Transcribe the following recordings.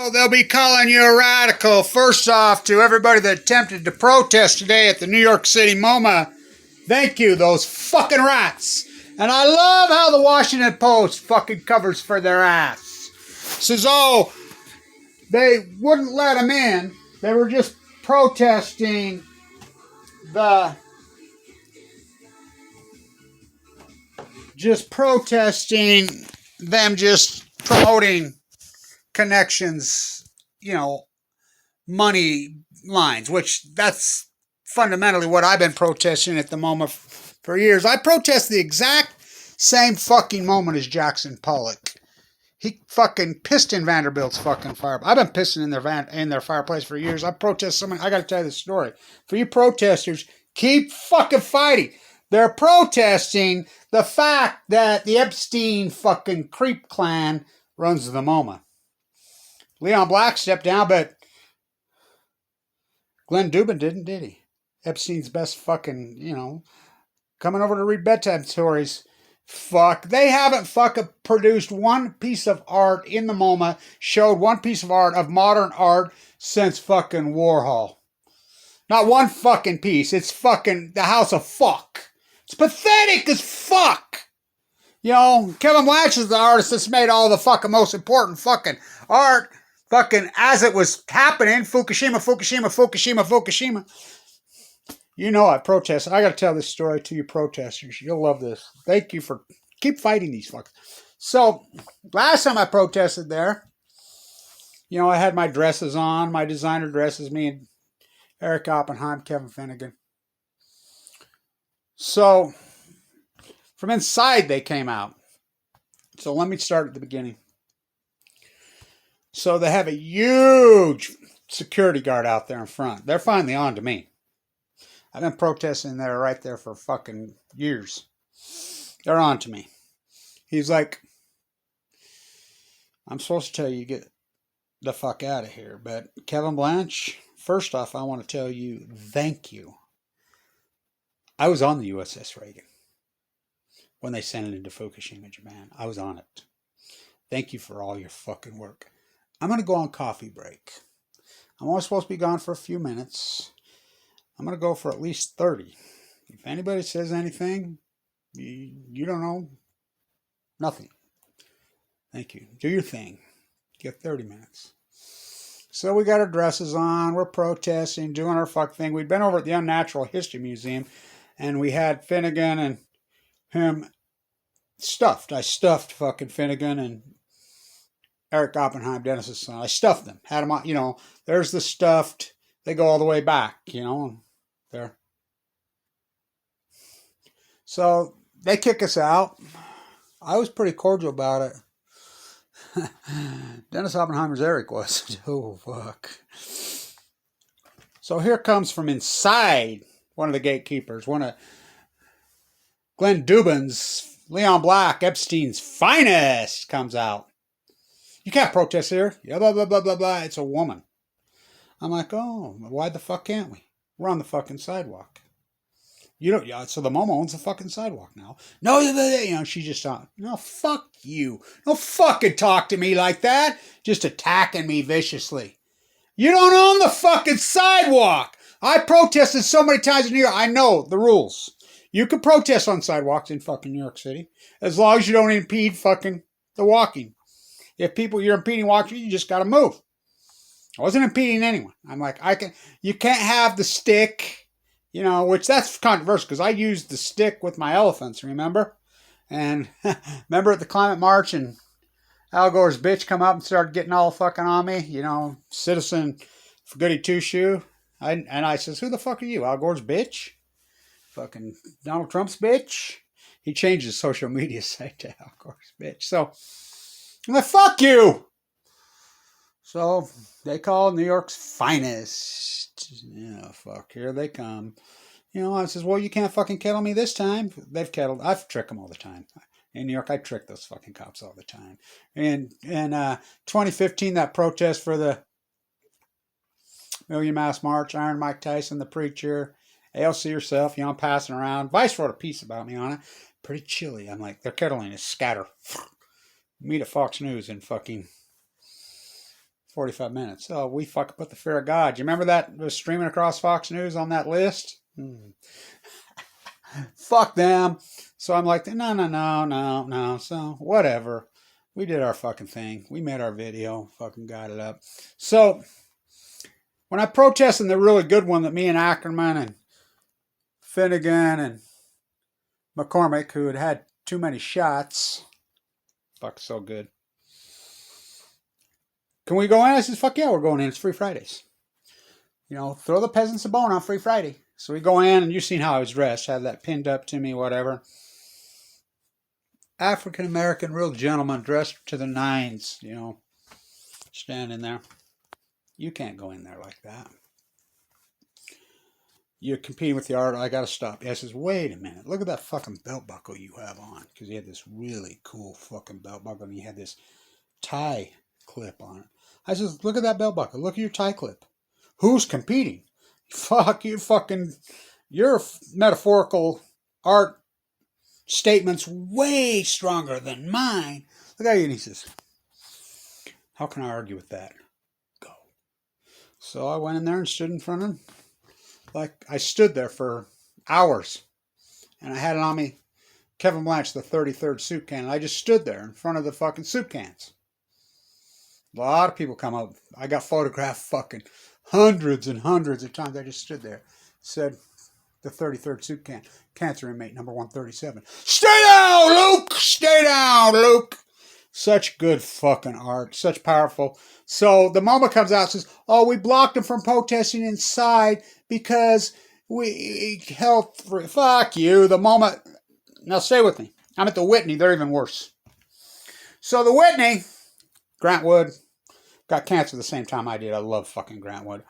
Oh, they'll be calling you a radical. First off, to everybody that attempted to protest today at the New York City MoMA, thank you, those fucking rats. And I love how the Washington Post fucking covers for their ass. Says, oh, they wouldn't let them in. They were just protesting them just promoting connections, money lines, which that's fundamentally what I've been protesting at the moment for years. I protest the exact same fucking moment as Jackson Pollock. He fucking pissed in Vanderbilt's fucking fire. I've been pissing in their fireplace for years. I protest something. I got to tell you the story. For you protesters, keep fucking fighting. They're protesting the fact that the Epstein fucking creep clan runs the MoMA. Leon Black stepped down, but Glenn Dubin didn't, did he? Epstein's best fucking, coming over to read bedtime stories. Fuck. They haven't fucking produced one piece of art in the MoMA, showed one piece of art, of modern art, since fucking Warhol. Not one fucking piece. It's fucking the house of fuck. It's pathetic as fuck. Kevin Blanch is the artist that's made all the fucking most important fucking art fucking as it was happening. Fukushima. I protest. I got to tell this story to you protesters. You'll love this. Thank you for keep fighting these fuckers. So, last time I protested there, I had my dresses on, my designer dresses, me and Eric Oppenheim, Kevin Finnegan. So, from inside they came out. So let me start at the beginning. So they have a huge security guard out there in front. They're finally on to me. I've been protesting there right there for fucking years. They're on to me. He's like, I'm supposed to tell you get the fuck out of here. But Kevin Blanch, first off, I want to tell you thank you. I was on the USS Reagan when they sent it into Fukushima, Japan. I was on it. Thank you for all your fucking work. I'm going to go on coffee break. I'm only supposed to be gone for a few minutes. I'm going to go for at least 30. If anybody says anything, you don't know, nothing. Thank you. Do your thing. Get 30 minutes. So we got our dresses on. We're protesting, doing our fuck thing. We'd been over at the Unnatural History Museum, and we had Finnegan and him stuffed. I stuffed fucking Finnegan and Eric Oppenheim, Dennis's son. I stuffed them. Had them on, there's the stuffed. They go all the way back, there. So they kick us out. I was pretty cordial about it. Dennis Oppenheimer's Eric was. Oh, fuck. So here comes from inside one of the gatekeepers, one of Glenn Dubin's, Leon Black, Epstein's finest, comes out. You can't protest here. Yeah, blah, blah, blah, blah, blah. It's a woman. I'm like, oh, why the fuck can't we? We're on the fucking sidewalk. So the MoMA owns the fucking sidewalk now. No, she just, no, fuck you. Don't fucking talk to me like that. Just attacking me viciously. You don't own the fucking sidewalk. I protested so many times in New York. I know the rules. You can protest on sidewalks in fucking New York City as long as you don't impede fucking the walking. If you're impeding walking, you just got to move. I wasn't impeding anyone. I'm like, you can't have the stick, which that's controversial because I used the stick with my elephants, remember? And remember at the climate march and Al Gore's bitch come up and started getting all fucking on me, citizen for goody two-shoe. And I says, who the fuck are you? Al Gore's bitch? Fucking Donald Trump's bitch? He changed his social media site to Al Gore's bitch. So, I'm like, fuck you! So, they call New York's finest. Yeah, fuck, here they come. I says, well, you can't fucking kettle me this time. I've tricked them all the time. In New York, I trick those fucking cops all the time. In 2015, that protest for the Million Mass March, Iron Mike Tyson, the preacher, AOC herself, I'm passing around. Vice wrote a piece about me on it. Pretty chilly. I'm like, they're kettling us, scatter. Meet at Fox News and fucking 45 minutes. Oh, we fucking put the fear of God. Do you remember that was streaming across Fox News on that list? Fuck them. So I'm like, no. So whatever. We did our fucking thing. We made our video. Fucking got it up. So when I protested the really good one that me and Ackerman and Finnegan and McCormick, who had too many shots. Fuck, so good. Can we go in? I said, fuck yeah, we're going in. It's Free Fridays. You know, throw the peasants a bone on Free Friday. So we go in, and you've seen how I was dressed. Had that pinned up to me, whatever. African-American, real gentleman, dressed to the nines, you know, standing there. You can't go in there like that. You're competing with the art. I got to stop. He says, wait a minute. Look at that fucking belt buckle you have on. Because he had this really cool fucking belt buckle, and he had this tie clip on it. I says, look at that belt buckle. Look at your tie clip. Who's competing? Fuck you fucking... Your metaphorical art statement's way stronger than mine. Look at you, and he says, how can I argue with that? Go. So I went in there and stood in front of him. Like, I stood there for hours. And I had it on me, Kevin Blanch, the 33rd soup can. And I just stood there in front of the fucking soup cans. A lot of people come up. I got photographed fucking hundreds and hundreds of times. I just stood there. Said, the 33rd soup can. Cancer inmate number 137. Stay down, Luke! Stay down, Luke! Such good fucking art. Such powerful. So the MoMA comes out and says, oh, we blocked him from protesting inside because we held free. Fuck you. The MoMA. Now stay with me. I'm at the Whitney. They're even worse. So the Whitney, Grant Wood, got cancer the same time I did. I love fucking Grant Wood.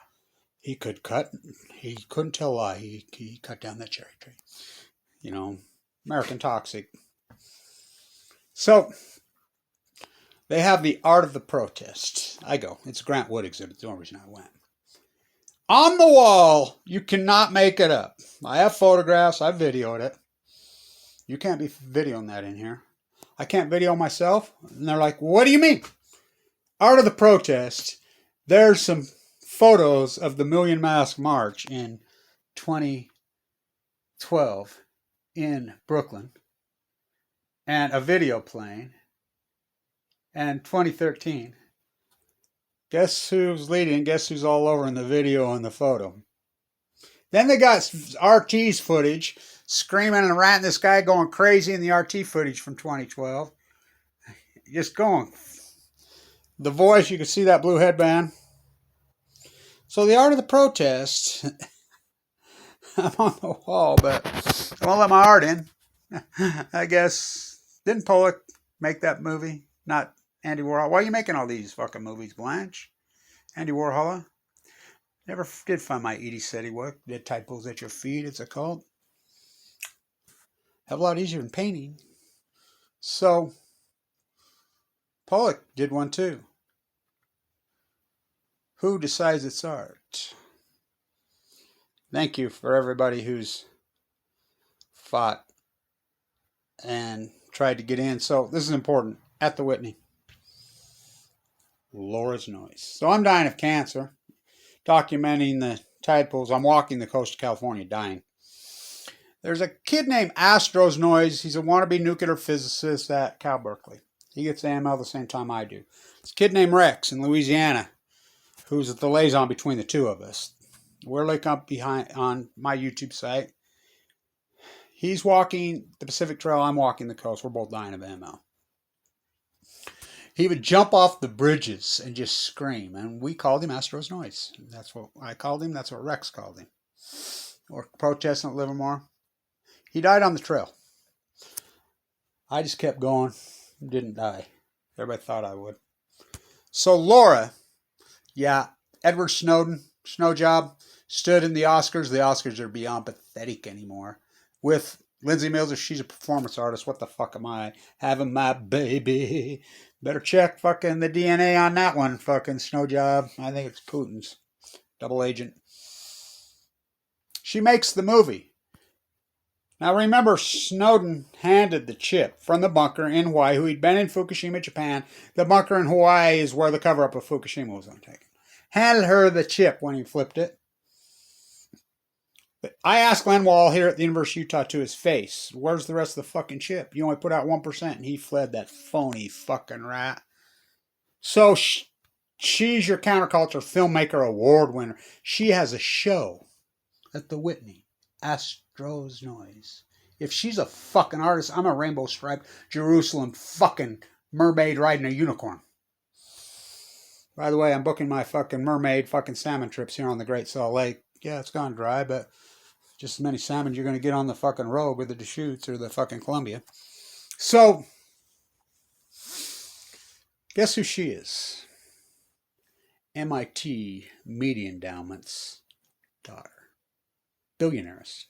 He could cut. He couldn't tell a lie. He cut down that cherry tree. You know, American Toxic. So they have the art of the protest. I go. It's a Grant Wood exhibit. The only reason I went. On the wall, you cannot make it up. I have photographs. I videoed it. You can't be videoing that in here. I can't video myself. And they're like, what do you mean? Art of the protest. There's some photos of the Million Mask March in 2012 in Brooklyn. And a video playing. And 2013. Guess who's leading? Guess who's all over in the video and the photo? Then they got RT's footage, screaming and ranting, this guy going crazy in the RT footage from 2012. Just going. The Voice, you can see that blue headband. So the art of the protest, I'm on the wall, but I won't let my art in. I guess. Didn't Pollock make that movie? Not Andy Warhol. Why are you making all these fucking movies, Blanche? Andy Warhol? Never did find my Edie Seti work. Did typos at your feet. It's a cult. Have a lot easier than painting. So, Pollock did one too. Who decides it's art? Thank you for everybody who's fought and tried to get in. So, this is important. At the Whitney. Laura's Noise. So, I'm dying of cancer. Documenting the tide pools. I'm walking the coast of California dying. There's a kid named Astro's Noise. He's a wannabe nuclear physicist at Cal Berkeley. He gets AML the same time I do. There's a kid named Rex in Louisiana who's the liaison between the two of us. We're like up behind on my YouTube site. He's walking the Pacific Trail. I'm walking the coast. We're both dying of AML. He would jump off the bridges and just scream. And we called him Astro's Noise. That's what I called him. That's what Rex called him. Or protesting at Livermore. He died on the trail. I just kept going. Didn't die. Everybody thought I would. So Laura, yeah, Edward Snowden, snow job, stood in the Oscars. The Oscars are beyond pathetic anymore. With Lindsay Mills, she's a performance artist. What the fuck am I? Having my baby. Better check fucking the DNA on that one. Fucking snow job. I think it's Putin's. Double agent. She makes the movie. Now remember, Snowden handed the chip from the bunker in Hawaii, who he'd been in Fukushima, Japan. The bunker in Hawaii is where the cover-up of Fukushima was undertaken. Handed her the chip when he flipped it. But I asked Glenn Wall here at the University of Utah to his face, where's the rest of the fucking chip? You only put out 1%, and he fled, that phony fucking rat. So she's your counterculture filmmaker award winner. She has a show at the Whitney, Astro's Noise. If she's a fucking artist, I'm a rainbow striped Jerusalem fucking mermaid riding a unicorn. By the way, I'm booking my fucking mermaid fucking salmon trips here on the Great Salt Lake. Yeah, it's gone dry, but just as many salmon you're going to get on the fucking Rogue or the Deschutes or the fucking Columbia. So, guess who she is? MIT Media Endowment's daughter. Billionaires.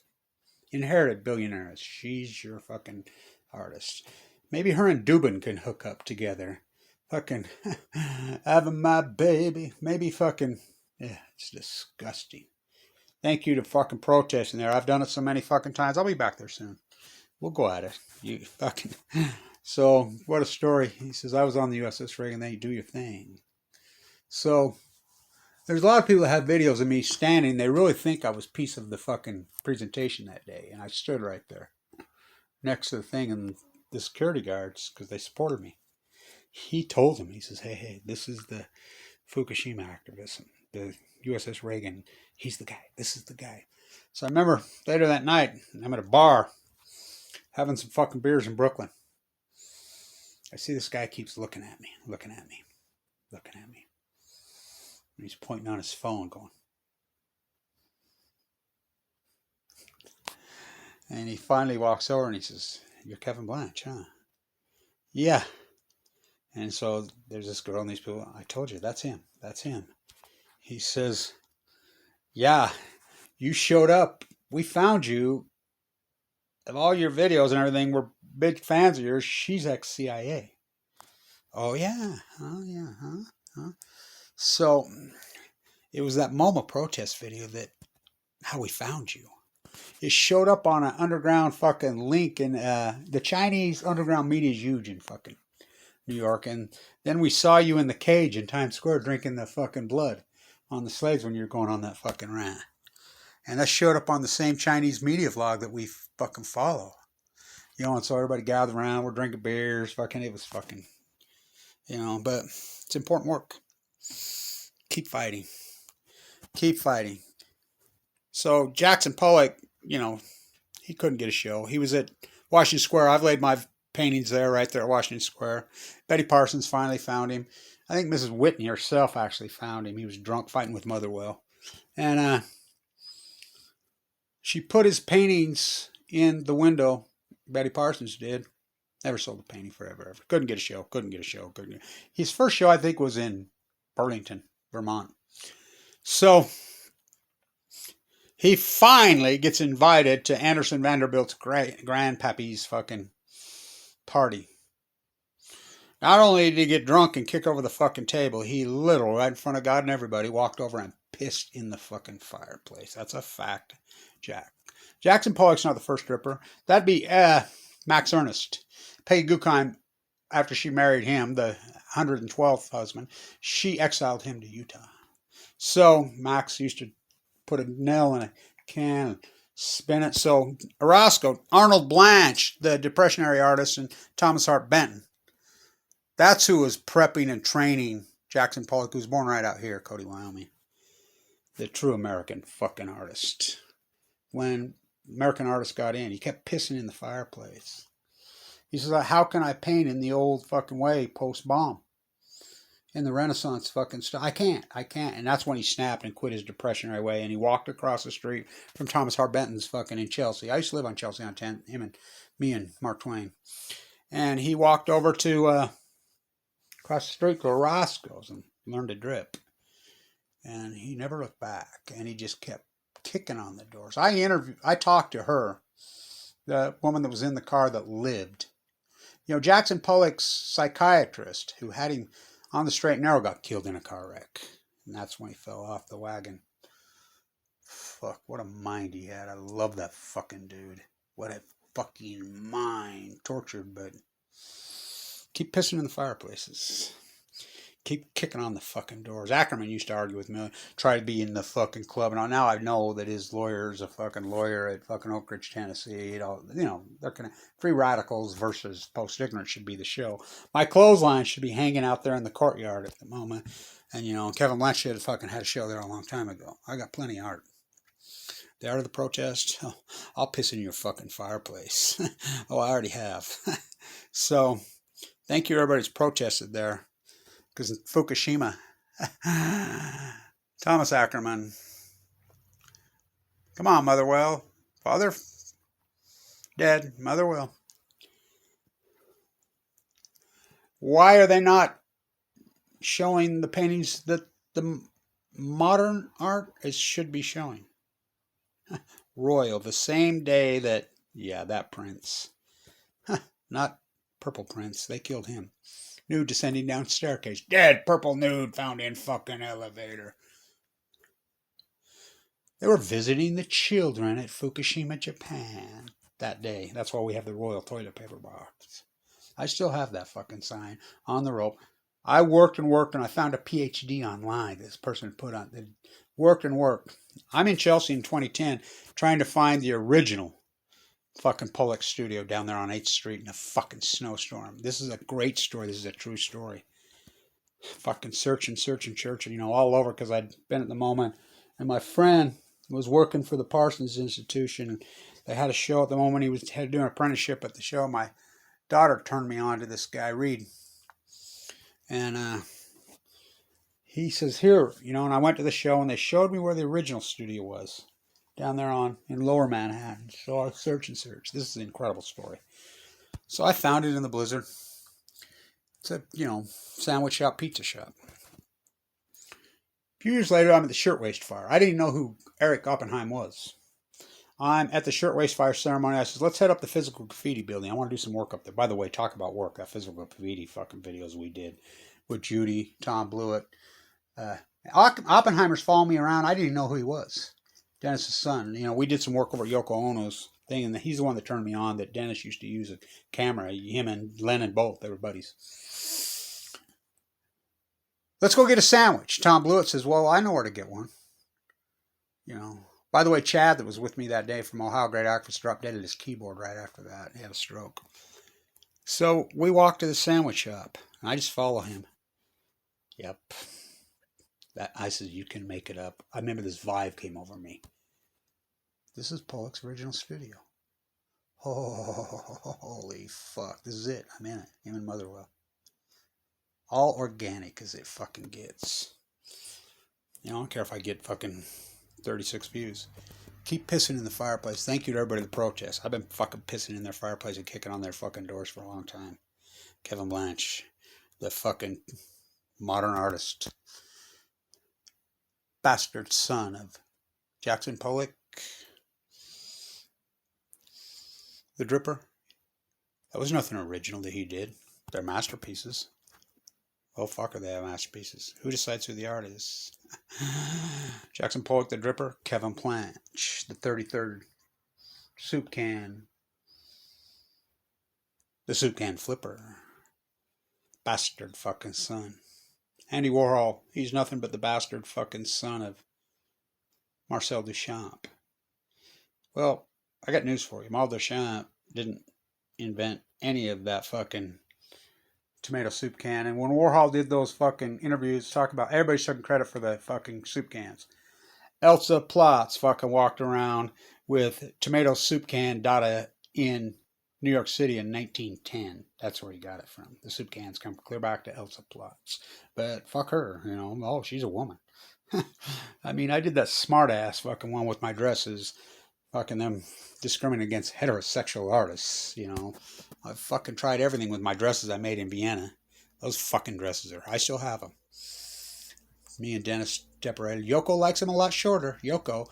Inherited billionaires. She's your fucking artist. Maybe her and Dubin can hook up together. Fucking having my baby. Maybe fucking, yeah, it's disgusting. Thank you to fucking protesting there. I've done it so many fucking times. I'll be back there soon. We'll go at it. You fucking. So, what a story. He says, I was on the USS Reagan, then you do your thing. So, there's a lot of people that have videos of me standing. They really think I was a piece of the fucking presentation that day. And I stood right there next to the thing, and the security guards, because they supported me. He told them, he says, hey, this is the Fukushima activism, the USS Reagan. He's the guy. This is the guy. So I remember later that night, I'm at a bar having some fucking beers in Brooklyn. I see this guy keeps looking at me. And he's pointing on his phone going. And he finally walks over and he says, you're Kevin Blanch, huh? Yeah. And so there's this girl and these people. I told you, that's him. He says, yeah, you showed up. We found you. And all your videos and everything, we're big fans of yours. She's ex-CIA. Oh, yeah. Huh? So it was that MoMA protest video that how we found you. It showed up on an underground fucking link in the Chinese underground media is huge in fucking New York. And then we saw you in the cage in Times Square drinking the fucking blood on the slaves when you were going on that fucking rant. And that showed up on the same Chinese media vlog that we fucking follow. You know, and so everybody gathered around, we're drinking beers, fucking, it was fucking, you know, but it's important work. Keep fighting. So Jackson Pollock, you know, he couldn't get a show. He was at Washington Square. I've laid my paintings there, right there at Washington Square. Betty Parsons finally found him. I think Mrs. Whitney herself actually found him. He was drunk fighting with Motherwell. And she put his paintings in the window. Betty Parsons did. Never sold a painting forever. Couldn't get a show. His first show, I think, was in Burlington, Vermont. So he finally gets invited to Anderson Vanderbilt's grandpappy's fucking party. Not only did he get drunk and kick over the fucking table, he literally, right in front of God and everybody, walked over and pissed in the fucking fireplace. That's a fact, Jack. Jackson Pollock's not the first stripper. That'd be Max Ernst. Peggy Guggenheim, after she married him, the 112th husband, she exiled him to Utah. So Max used to put a nail in a can and spin it. So Orozco, Arnold Blanch, the Depressionary artist, and Thomas Hart Benton. That's who was prepping and training Jackson Pollock, who was born right out here, Cody, Wyoming. The true American fucking artist. When American artists got in, he kept pissing in the fireplace. He says, how can I paint in the old fucking way post-bomb? In the Renaissance fucking stuff. I can't. And that's when he snapped and quit his depressionary way. And he walked across the street from Thomas Hart Benton's fucking in Chelsea. I used to live on Chelsea on 10, me and Mark Twain. And he walked over to across the street to Orozco's and learned to drip. And he never looked back. And he just kept kicking on the doors. I talked to her, the woman that was in the car that lived. You know, Jackson Pollock's psychiatrist who had him on the straight and narrow got killed in a car wreck. And that's when he fell off the wagon. Fuck, what a mind he had. I love that fucking dude. What a fucking mind. Tortured, but keep pissing in the fireplaces. Keep kicking on the fucking doors. Ackerman used to argue with me, try to be in the fucking club, and now I know that his lawyer is a fucking lawyer at fucking Oak Ridge, Tennessee. They're kind of free radicals versus post-ignorant should be the show. My clothesline should be hanging out there in the courtyard at the moment, and Kevin Blanch should have fucking had a show there a long time ago. I got plenty of art. The art of the protest, I'll piss in your fucking fireplace. Oh, I already have. So, thank you everybody who's protested there. Because in Fukushima, Thomas Ackerman, come on, Motherwell, father dead, Motherwell. Why are they not showing the paintings that the modern art should be showing? Royal, the same day that, that prince, not Purple Prince, they killed him. Nude descending down staircase. Dead purple nude found in fucking elevator. They were visiting the children at Fukushima, Japan that day. That's why we have the royal toilet paper box. I still have that fucking sign on the rope. I worked and I found a PhD online this person put on. They worked and worked. I'm in Chelsea in 2010 trying to find the original fucking Pollock studio down there on 8th Street in a fucking snowstorm. This is a great story. This is a true story. Fucking searching, all over because I'd been at the MoMA. And my friend was working for the Parsons Institution. And they had a show at the moment. He was doing an apprenticeship at the show. My daughter turned me on to this guy, Reed. And he says, here, and I went to the show and they showed me where the original studio was. Down there in Lower Manhattan. So I search. This is an incredible story. So I found it in the blizzard. It's a, sandwich shop, pizza shop. A few years later, I'm at the Shirtwaist Fire. I didn't know who Eric Oppenheim was. I'm at the Shirtwaist Fire ceremony. I says, let's head up the physical graffiti building. I want to do some work up there. By the way, talk about work. That physical graffiti fucking videos we did with Judy, Tom Blewett. Oppenheimer's following me around. I didn't know who he was. Dennis's son. We did some work over at Yoko Ono's thing, and he's the one that turned me on that Dennis used to use a camera. Him and Lennon both, they were buddies. Let's go get a sandwich. Tom Blewett says, well, I know where to get one. By the way, Chad that was with me that day from Ohio, great actress, dropped dead at his keyboard right after that. He had a stroke. So we walk to the sandwich shop, and I just follow him. Yep. I said, you can make it up. I remember this vibe came over me. This is Pollock's original studio. Oh, holy fuck. This is it. I'm in it. Him and Motherwell. All organic as it fucking gets. I don't care if I get fucking 36 views. Keep pissing in the fireplace. Thank you to everybody that protests. I've been fucking pissing in their fireplace and kicking on their fucking doors for a long time. Kevin Blanch, the fucking modern artist. Bastard son of Jackson Pollock. The Dripper. That was nothing original that he did. They're masterpieces. Oh, fuck, are they masterpieces? Who decides who the art is? Jackson Pollock, the Dripper. Kevin Blanch, the 33rd soup can. The soup can flipper. Bastard fucking son. Andy Warhol, he's nothing but the bastard fucking son of Marcel Duchamp. Well, I got news for you. Marcel Duchamp didn't invent any of that fucking tomato soup can. And when Warhol did those fucking interviews, talk about everybody's taking credit for the fucking soup cans. Elsa Plotz fucking walked around with tomato soup can data in New York City in 1910. That's where he got it from. The soup cans come clear back to Elsa Plotz. But fuck her, Oh, she's a woman. I mean, I did that smart ass fucking one with my dresses. Fucking them discriminating against heterosexual artists, I fucking tried everything with my dresses I made in Vienna. Those fucking dresses I still have them. Me and Dennis separated. Yoko likes them a lot shorter. Yoko.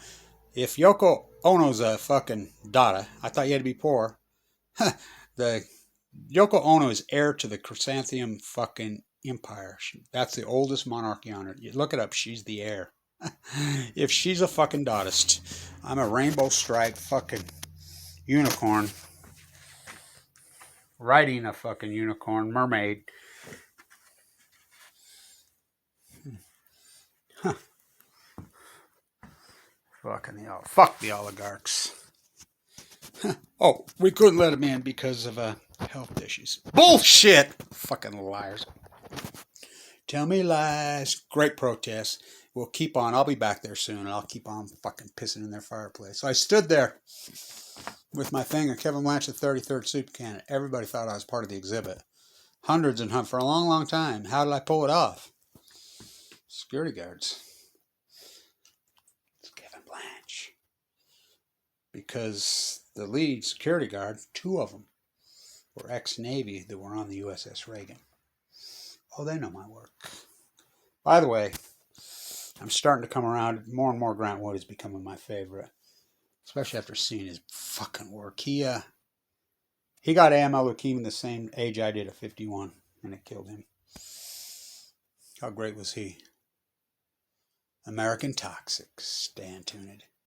If Yoko Ono's a fucking Dada, I thought you had to be poor. The Yoko Ono is heir to the Chrysanthemum fucking empire. That's the oldest monarchy on earth. You look it up. She's the heir. If she's a fucking Dadaist, I'm a rainbow stripe fucking unicorn. Riding a fucking unicorn. Mermaid. Huh. Fuck the oligarchs. Oh, we couldn't let him in because of health issues. Bullshit! Fucking liars. Tell me lies. Great protest. We'll keep on. I'll be back there soon, and I'll keep on fucking pissing in their fireplace. So I stood there with my thing of Kevin Blanch, the 33rd soup can. Everybody thought I was part of the exhibit. Hundreds and hundreds for a long, long time. How did I pull it off? Security guards. It's Kevin Blanch. Because the lead security guard, 2 of them, were ex-Navy that were on the USS Reagan. Oh, they know my work. By the way, I'm starting to come around. More and more Grant Wood is becoming my favorite. Especially after seeing his fucking work. He got AML leukemia the same age I did at 51, and it killed him. How great was he? American Toxic. Stand